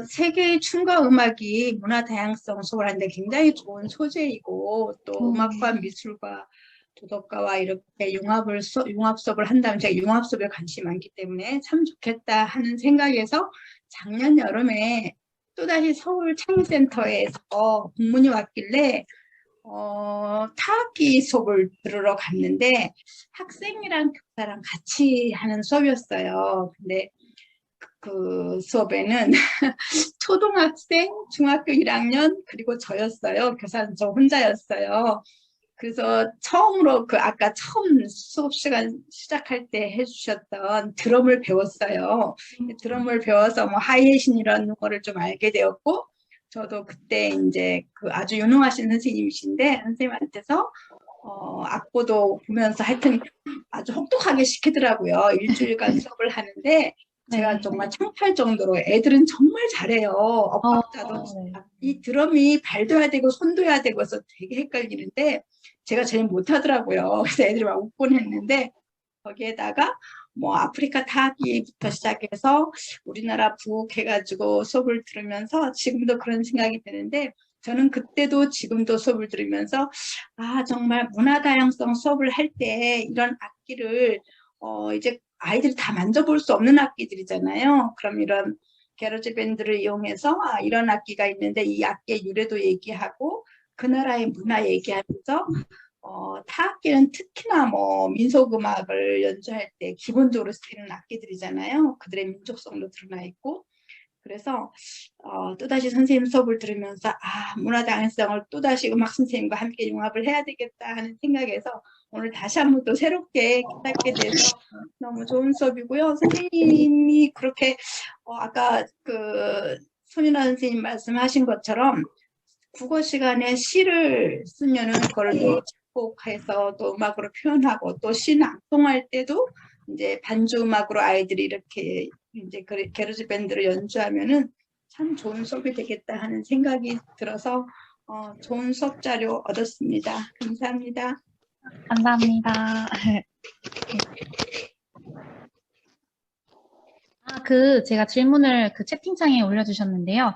세계의 춤과 음악이 문화 다양성 수업을 하는데 굉장히 좋은 소재이고 또 음악과 미술과 도덕가와 이렇게 융합 수업을 한다면 제가 융합 수업에 관심이 많기 때문에 참 좋겠다 하는 생각에서 작년 여름에 또다시 서울 창의센터에서 공문이 왔길래 타악기 수업을 들으러 갔는데 학생이랑 교사랑 같이 하는 수업이었어요. 근데 그 수업에는 초등학생, 중학교 1학년 그리고 저였어요. 교사는 저 혼자였어요. 그래서 처음으로 아까 처음 수업 시간 시작할 때 해주셨던 드럼을 배웠어요. 드럼을 배워서 뭐 하이햇인 이런 거를 좀 알게 되었고, 저도 그때 이제 아주 유능하신 선생님이신데 선생님한테서 악보도 보면서 하여튼 아주 혹독하게 시키더라고요. 일주일간 수업을 하는데 제가 정말 창피할 정도로 애들은 정말 잘해요. 엇박자도 이 드럼이 발도 해야 되고 손도 해야 되고 해서 되게 헷갈리는데 제가 제일 못하더라고요. 그래서 애들이 막 웃곤 했는데 거기에다가 뭐 아프리카 타악기부터 시작해서 우리나라 북 해가지고 수업을 들으면서 지금도 그런 생각이 드는데 저는 그때도 지금도 수업을 들으면서 정말 문화 다양성 수업을 할 때 이런 악기를 이제 아이들이 다 만져볼 수 없는 악기들이잖아요. 그럼 이런 게러지 밴드를 이용해서 이런 악기가 있는데 이 악기의 유래도 얘기하고 그 나라의 문화 얘기하면서 타악기는 특히나 뭐 민속음악을 연주할 때 기본적으로 쓰이는 악기들이잖아요. 그들의 민족성도 드러나 있고 그래서 또다시 선생님 수업을 들으면서 문화 다양성을 또다시 음악 선생님과 함께 융합을 해야 되겠다 하는 생각에서 오늘 다시 한번 또 새롭게 깨닫게 돼서 너무 좋은 수업이고요. 선생님이 그렇게 아까 손인아 선생님 말씀하신 것처럼 국어 시간에 시를 쓰면은 그걸 또 작곡해서 또 음악으로 표현하고 또 시 낭송할 때도 이제 반주 음악으로 아이들이 이렇게 이제 게러지 밴드를 연주하면은 참 좋은 수업이 되겠다 하는 생각이 들어서 좋은 수업 자료 얻었습니다. 감사합니다. 감사합니다. 제가 질문을 채팅창에 올려주셨는데요.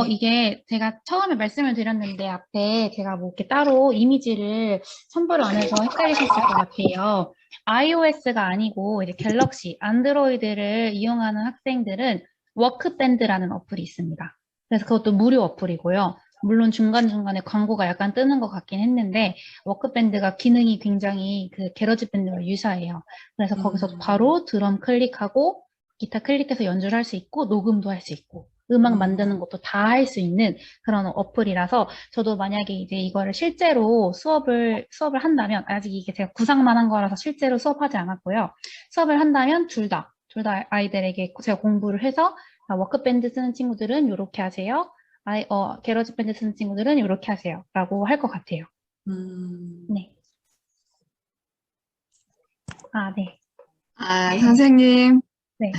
이게 제가 처음에 말씀을 드렸는데 앞에 제가 뭐 이렇게 따로 이미지를 첨부를 안 해서 헷갈리셨을 것 같아요. iOS가 아니고 이제 갤럭시, 안드로이드를 이용하는 학생들은 워크밴드라는 어플이 있습니다. 그래서 그것도 무료 어플이고요. 물론 중간중간에 광고가 약간 뜨는 것 같긴 했는데 워크밴드가 기능이 굉장히 게러지 밴드와 유사해요. 그래서 거기서 바로 드럼 클릭하고 기타 클릭해서 연주를 할 수 있고 녹음도 할 수 있고 음악 만드는 것도 다 할 수 있는 그런 어플이라서 저도 만약에 이제 이거를 실제로 수업을 한다면 아직 이게 제가 구상만 한 거라서 실제로 수업하지 않았고요. 수업을 한다면 둘 다 아이들에게 제가 공부를 해서 워크밴드 쓰는 친구들은 이렇게 하세요. 게러지 밴드 쓰는 친구들은 이렇게 하세요. 라고 할 것 같아요. 네. 네. 선생님. 네.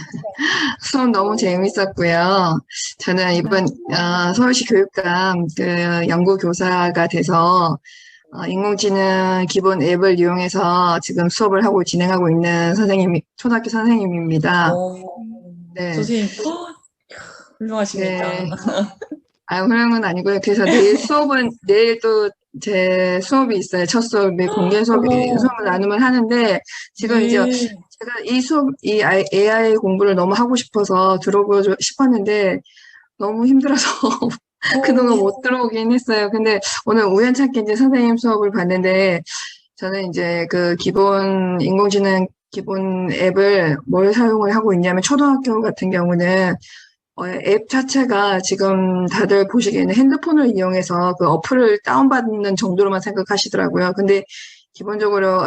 수업 너무 재밌었고요. 저는 이번 서울시 교육감 연구교사가 돼서 인공지능 기본 앱을 이용해서 지금 수업을 하고 진행하고 있는 초등학교 선생님입니다. 네. 선생님, 훌륭하십니다. 네. 훌륭은 아니고요. 그래서 내일 또 제 수업이 있어요. 첫 수업이 공개 수업을 나눔을 하는데 지금 네. 이제 제가 이 AI 공부를 너무 하고 싶어서 들어보고 싶었는데 너무 힘들어서 그동안 못 들어오긴 했어요. 근데 오늘 우연찮게 이제 선생님 수업을 봤는데 저는 이제 기본 인공지능 기본 앱을 뭘 사용을 하고 있냐면 초등학교 같은 경우는 앱 자체가 지금 다들 보시기에는 핸드폰을 이용해서 그 어플을 다운받는 정도로만 생각하시더라고요. 근데 기본적으로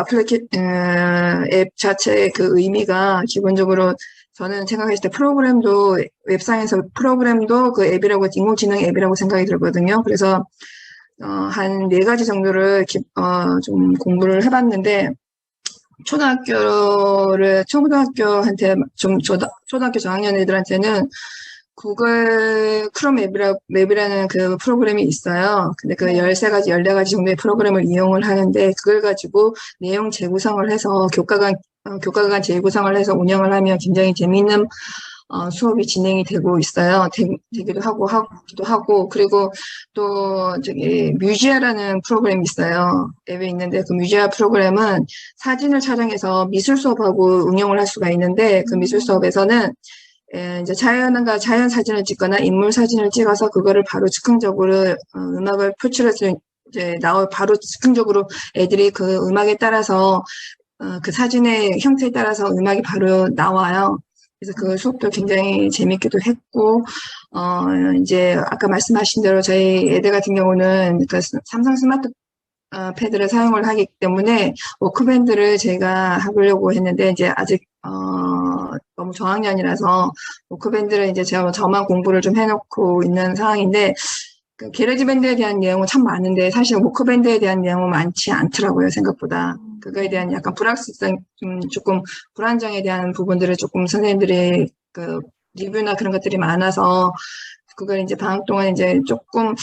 앱 자체의 그 의미가 기본적으로 저는 생각했을 때 프로그램도 웹상에서 프로그램도 그 앱이라고 인공지능 앱이라고 생각이 들거든요. 그래서 한 4가지 정도를 좀 공부를 해봤는데 초등학교한테 초등학교 저학년 애들한테는 구글 크롬 맵이라는 그 프로그램이 있어요. 근데 그 13가지, 14가지 정도의 프로그램을 이용을 하는데 그걸 가지고 내용 재구성을 해서 교과 간 재구성을 해서 운영을 하면 굉장히 재미있는 수업이 진행이 되고 있어요. 되기도 하고, 그리고 또 저기 뮤지아라는 프로그램이 있어요. 앱에 있는데 그 뮤지아 프로그램은 사진을 촬영해서 미술 수업하고 응용을 할 수가 있는데 그 미술 수업에서는 이제 자연 사진을 찍거나 인물 사진을 찍어서 그거를 바로 즉흥적으로 음악을 표출해서 이제 바로 즉흥적으로 애들이 그 음악에 따라서 그 사진의 형태에 따라서 음악이 바로 나와요. 그래서 그 수업도 굉장히 재밌기도 했고, 이제 아까 말씀하신 대로 저희 애들 같은 경우는 그 삼성 스마트 패드를 사용을 하기 때문에 워크밴드를 제가 하려고 했는데 이제 아직 너무 저학년이라서 워크밴드를 이제 제가 저만 공부를 좀 해놓고 있는 상황인데 그 게러지밴드에 대한 내용은 참 많은데 사실 워크밴드에 대한 내용은 많지 않더라고요, 생각보다. 그거에 대한 약간 불확실성, 조금 불안정에 대한 부분들을 조금 선생님들이 그 리뷰나 그런 것들이 많아서 그걸 이제 방학 동안 이제 조금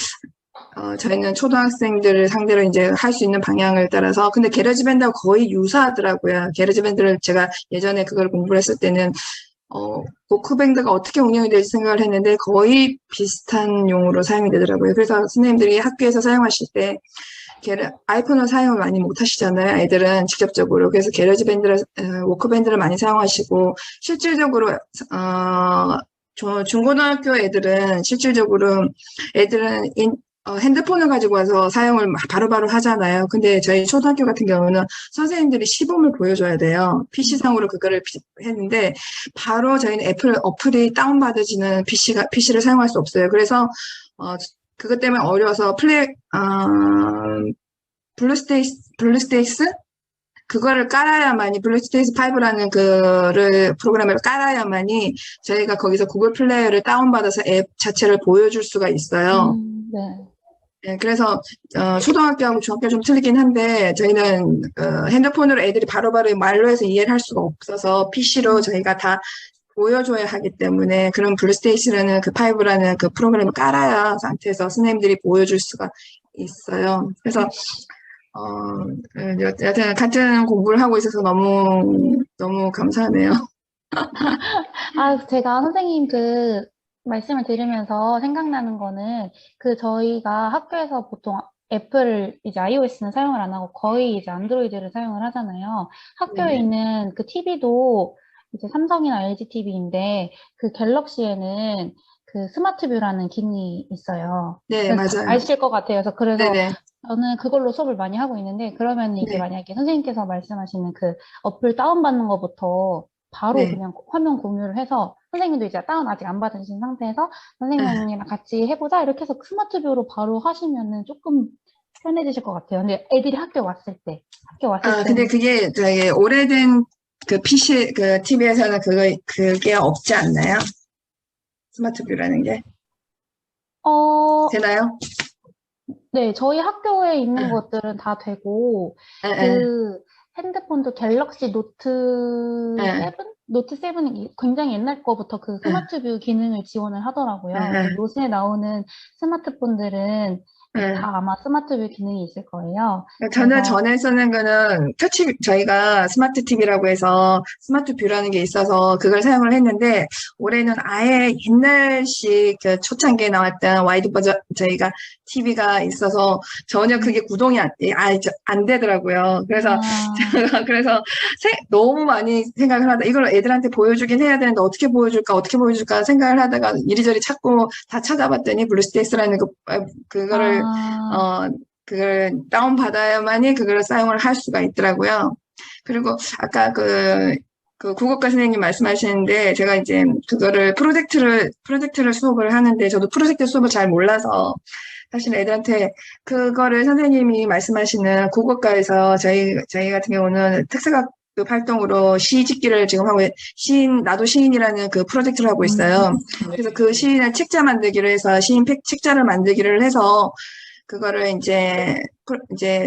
저희는 초등학생들을 상대로 이제 할 수 있는 방향을 따라서 근데 게러지밴드하고 거의 유사하더라고요. 게러지밴드를 제가 예전에 그걸 공부를 했을 때는 워크밴드가 어떻게 운영이 될지 생각을 했는데 거의 비슷한 용어로 사용이 되더라고요. 그래서 선생님들이 학교에서 사용하실 때 아이폰을 사용을 많이 못 하시잖아요. 애들은 직접적으로. 그래서 워크밴드를 많이 사용하시고 실질적으로 중고등학교 애들은 실질적으로 핸드폰을 가지고 와서 사용을 바로바로 하잖아요. 근데 저희 초등학교 같은 경우는 선생님들이 시범을 보여줘야 돼요. PC상으로 그거를 했는데 바로 저희는 어플이 다운받아지는 PC를 사용할 수 없어요. 그래서 그것 때문에 어려워서 블루스테이스? 그거를 깔아야만이 블루스테이스 5라는 프로그램을 깔아야만이 저희가 거기서 구글 플레이어를 다운받아서 앱 자체를 보여줄 수가 있어요. 네. 네, 그래서 초등학교하고 중학교 좀 틀리긴 한데 저희는 핸드폰으로 애들이 바로바로 말로 해서 이해를 할 수가 없어서 PC로 저희가 다 보여줘야 하기 때문에 그런 블루스테이시라는 그 5라는 그 프로그램을 깔아야 상태에서 선생님들이 보여줄 수가 있어요. 그래서 여튼 같은 공부를 하고 있어서 너무 감사하네요. 제가 선생님 말씀을 들으면서 생각나는 거는 저희가 학교에서 보통 애플 이제 iOS는 사용을 안 하고 거의 이제 안드로이드를 사용을 하잖아요. 학교에 네네. 있는 그 TV도 이제 삼성이나 LG TV인데 그 갤럭시에는 그 스마트 뷰라는 기능이 있어요. 네, 맞아요. 아실 것 같아요. 그래서 네네. 저는 그걸로 수업을 많이 하고 있는데 그러면 이제 네. 만약에 선생님께서 말씀하시는 그 어플 다운받는 것부터 바로 네. 그냥 화면 공유를 해서 선생님도 이제 다운 아직 안 받으신 상태에서 선생님이랑 같이 해보자 이렇게 해서 스마트뷰로 바로 하시면은 조금 편해지실 것 같아요. 근데 애들이 학교 왔을 때 근데 그게 되게 오래된 그 PC, TV에서는 그게 없지 않나요? 스마트뷰라는 게. 되나요? 네, 저희 학교에 있는 응. 것들은 다 되고 예. 핸드폰도 갤럭시 노트 예. 7? 노트 7이 굉장히 옛날 거부터 그 스마트뷰 기능을 지원을 하더라고요. 근데 요새 나오는 스마트폰들은 예. 다 아마 스마트뷰 기능이 있을 거예요. 저는 전에 쓰는 거는 저희가 스마트 TV라고 해서 스마트 뷰라는 게 있어서 그걸 사용을 했는데 올해는 아예 옛날식 초창기에 나왔던 와이드 버전 저희가 TV가 있어서 전혀 그게 구동이 안 되더라고요. 그래서 그래서 너무 많이 생각을 하다 이걸 애들한테 보여주긴 해야 되는데 어떻게 보여줄까 생각을 하다가 이리저리 찾고 다 찾아봤더니 블루스테이스라는 그걸 다운받아야만이 그걸 사용을 할 수가 있더라고요. 그리고 아까 그 국어과 선생님 말씀하시는데 제가 이제 그거를 프로젝트를 수업을 하는데 저도 프로젝트 수업을 잘 몰라서 사실 애들한테 그거를 선생님이 말씀하시는 국어과에서 저희 같은 경우는 특색학 그 활동으로 시 짓기를 지금 하고 나도 시인이라는 그 프로젝트를 하고 있어요. 그래서 그 시인의 책자 만들기를 해서 시인 책자를 만들기를 해서 그거를 이제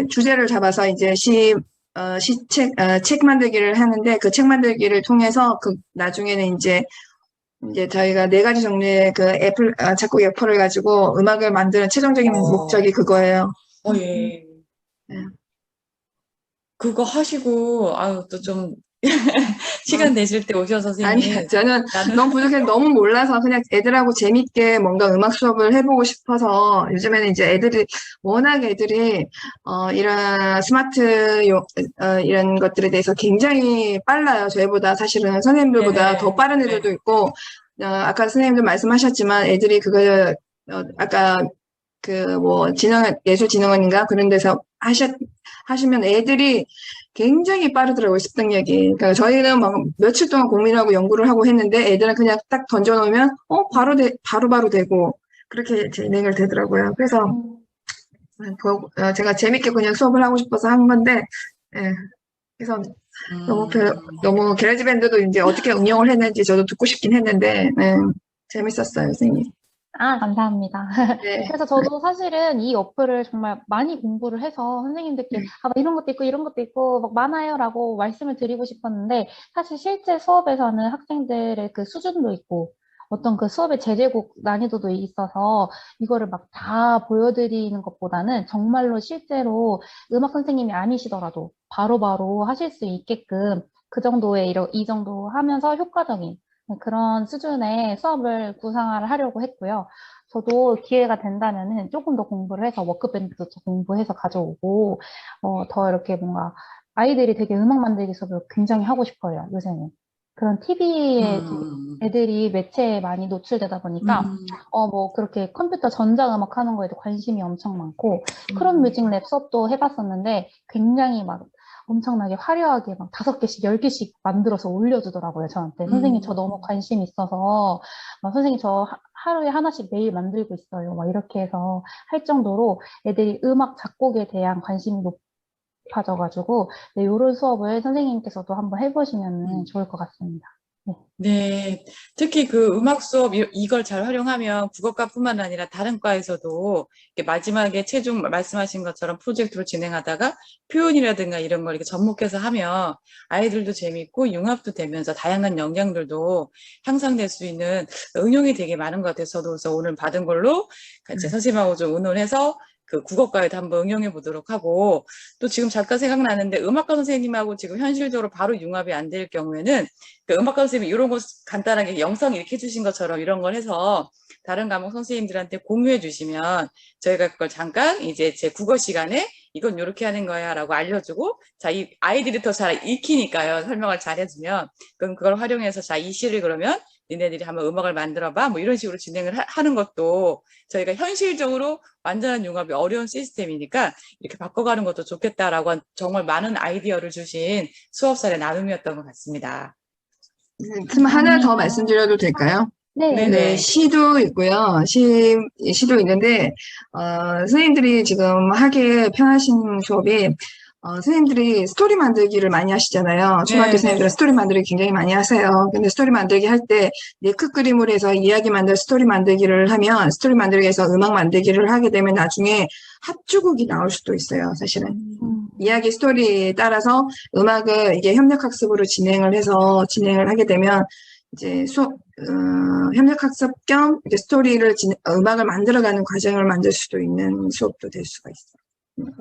주제를 잡아서 이제 책 만들기를 하는데 그 책 만들기를 통해서 나중에는 이제 저희가 4가지 종류의 그 작곡 애플을 가지고 음악을 만드는 최종적인 목적이 그거예요. 예. 네. 그거 하시고, 아유, 또 좀, 시간 되실 때 오셔서 아니, 선생님. 저는 너무 부족해서 너무 몰라서 그냥 애들하고 재밌게 뭔가 음악 수업을 해보고 싶어서 요즘에는 이제 워낙 애들이, 이런 이런 것들에 대해서 굉장히 빨라요. 저희보다 사실은 선생님들보다 네네. 더 빠른 애들도 네. 있고, 아까 선생님도 말씀하셨지만 애들이 아까 예술진흥원인가? 그런 데서 하시면 애들이 굉장히 빠르더라고요, 습득력이. 그러니까 저희는 막 며칠 동안 고민하고 연구를 하고 했는데 애들은 그냥 딱 던져놓으면, 바로 되고, 그렇게 진행을 되더라고요. 그래서, 제가 재밌게 그냥 수업을 하고 싶어서 한 건데, 예. 그래서 너무 게러지 밴드도 이제 어떻게 응용을 했는지 저도 듣고 싶긴 했는데, 재밌었어요, 선생님. 아, 감사합니다. 네. 그래서 저도 사실은 이 어플을 정말 많이 공부를 해서 선생님들께 막 이런 것도 있고 이런 것도 있고 막 많아요라고 말씀을 드리고 싶었는데 사실 실제 수업에서는 학생들의 그 수준도 있고 어떤 그 수업의 제재곡 난이도도 있어서 이거를 막 다 보여드리는 것보다는 정말로 실제로 음악 선생님이 아니시더라도 바로바로 하실 수 있게끔 그 정도의 이 정도 하면서 효과적인 그런 수준의 수업을 구상을 하려고 했고요. 저도 기회가 된다면은 조금 더 공부를 해서 워크밴드도 더 공부해서 가져오고, 더 이렇게 뭔가 아이들이 되게 음악 만들기 수업을 굉장히 하고 싶어요, 요새는. 그런 TV에 애들이 매체에 많이 노출되다 보니까, 그렇게 컴퓨터 전자음악 하는 거에도 관심이 엄청 많고, 크롬 뮤직 랩 수업도 해봤었는데, 굉장히 막 엄청나게 화려하게 막 5개씩, 10개씩 만들어서 올려주더라고요, 저한테. 선생님, 저 너무 관심 있어서, 선생님, 저 하루에 하나씩 매일 만들고 있어요. 막 이렇게 해서 할 정도로 애들이 음악 작곡에 대한 관심이 높아져가지고, 네, 이런 수업을 선생님께서도 한번 해보시면 좋을 것 같습니다. 네, 특히 그 음악 수업 이걸 잘 활용하면 국어과뿐만 아니라 다른 과에서도 이렇게 마지막에 최종 말씀하신 것처럼 프로젝트로 진행하다가 표현이라든가 이런 걸 이렇게 접목해서 하면 아이들도 재밌고 융합도 되면서 다양한 역량들도 향상될 수 있는 응용이 되게 많은 것 같아서 저도 그래서 오늘 받은 걸로 같이 선생님하고 좀 의논해서 그 국어과에도 한번 응용해 보도록 하고 또 지금 잠깐 생각나는데 음악과 선생님하고 지금 현실적으로 바로 융합이 안 될 경우에는 그 음악과 선생님이 이런 거 간단하게 영상 이렇게 해주신 것처럼 이런 걸 해서 다른 과목 선생님들한테 공유해 주시면 저희가 그걸 잠깐 이제 제 국어 시간에 이건 이렇게 하는 거야 라고 알려주고 자, 이 아이들이 더 잘 익히니까요. 설명을 잘 해주면 그럼 그걸 활용해서 자, 이 시를 그러면 니네들이 한번 음악을 만들어봐 뭐 이런 식으로 진행을 하는 것도 저희가 현실적으로 완전한 융합이 어려운 시스템이니까 이렇게 바꿔가는 것도 좋겠다라고 정말 많은 아이디어를 주신 수업 사례 나눔이었던 것 같습니다. 그럼 하나 더 말씀드려도 될까요? 네. 네네. 시도 있고요. 시도 있는데, 선생님들이 지금 하기에 편하신 수업이, 선생님들이 스토리 만들기를 많이 하시잖아요. 초등학교 네, 선생님들은 네. 스토리 만들기 굉장히 많이 하세요. 근데 스토리 만들기 할 때 네크 그림을 해서 이야기 만들 스토리 만들기를 하면, 스토리 만들기에서 음악 만들기를 하게 되면 나중에 합주곡이 나올 수도 있어요, 사실은. 이야기 스토리에 따라서 음악을 이게 협력학습으로 진행을 하게 되면 이제 협력학습 겸 이렇게 음악을 만들어가는 과정을 만들 수도 있는 수업도 될 수가 있어요.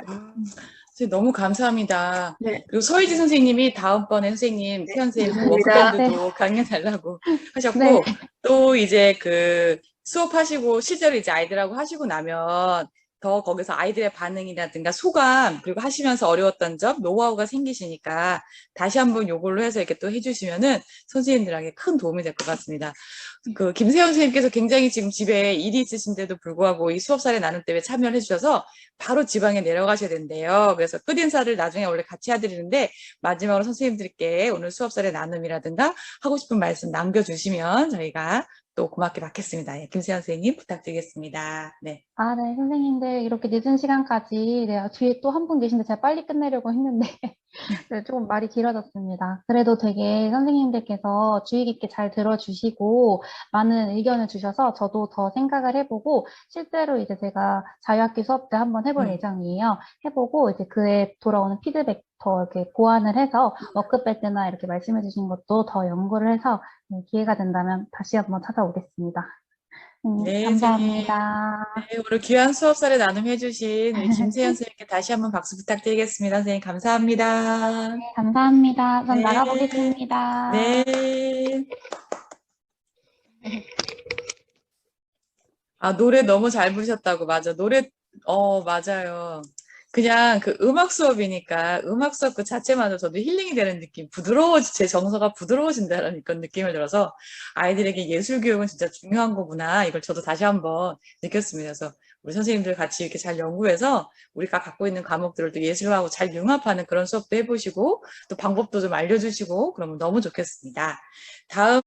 선생님 너무 감사합니다. 네. 그리고 서희지 선생님이 다음번에 선생님, 태연 선생님 그 감사합니다. 워크밴드도 강연 달라고 하셨고 네. 또 이제 그 수업하시고 실제로 이제 아이들하고 하시고 나면 더 거기서 아이들의 반응이라든가 소감, 그리고 하시면서 어려웠던 점, 노하우가 생기시니까 다시 한번 요걸로 해서 이렇게 또 해주시면은 선생님들에게 큰 도움이 될 것 같습니다. 그 김세영 선생님께서 굉장히 지금 집에 일이 있으신데도 불구하고 이 수업 사례 나눔 때문에 참여를 해주셔서 바로 지방에 내려가셔야 된대요. 그래서 끝인사를 나중에 원래 같이 해드리는데 마지막으로 선생님들께 오늘 수업 사례 나눔이라든가 하고 싶은 말씀 남겨주시면 저희가 또 고맙게 받겠습니다. 예, 김세현 선생님 부탁드리겠습니다. 네. 아, 네, 선생님들 이렇게 늦은 시간까지 네, 뒤에 또 한 분 계신데 제가 빨리 끝내려고 했는데 네, 조금 말이 길어졌습니다. 그래도 되게 선생님들께서 주의 깊게 잘 들어주시고 많은 의견을 주셔서 저도 더 생각을 해보고 실제로 이제 제가 자유학기 수업 때 한번 해볼 예정이에요. 해보고 이제 그에 돌아오는 피드백 더 이렇게 보완을 해서 워크벨 때나 이렇게 말씀해 주신 것도 더 연구를 해서 기회가 된다면 다시 한번 찾아오겠습니다. 네, 감사합니다. 네, 오늘 귀한 수업 사례 나눔해주신 우리 김세현 선생님께 다시 한번 박수 부탁드리겠습니다. 선생님 감사합니다. 감사합니다. 전 네. 나가보겠습니다. 네. 아, 노래 너무 잘 부르셨다고. 맞아. 노래, 맞아요. 그냥 그 음악 수업이니까 음악 수업 그 자체만으로 저도 힐링이 되는 느낌, 제 정서가 부드러워진다는 그런 느낌을 들어서 아이들에게 예술 교육은 진짜 중요한 거구나. 이걸 저도 다시 한번 느꼈습니다. 그래서 우리 선생님들 같이 이렇게 잘 연구해서 우리가 갖고 있는 과목들을 또 예술하고 잘 융합하는 그런 수업도 해보시고 또 방법도 좀 알려주시고 그러면 너무 좋겠습니다. 다음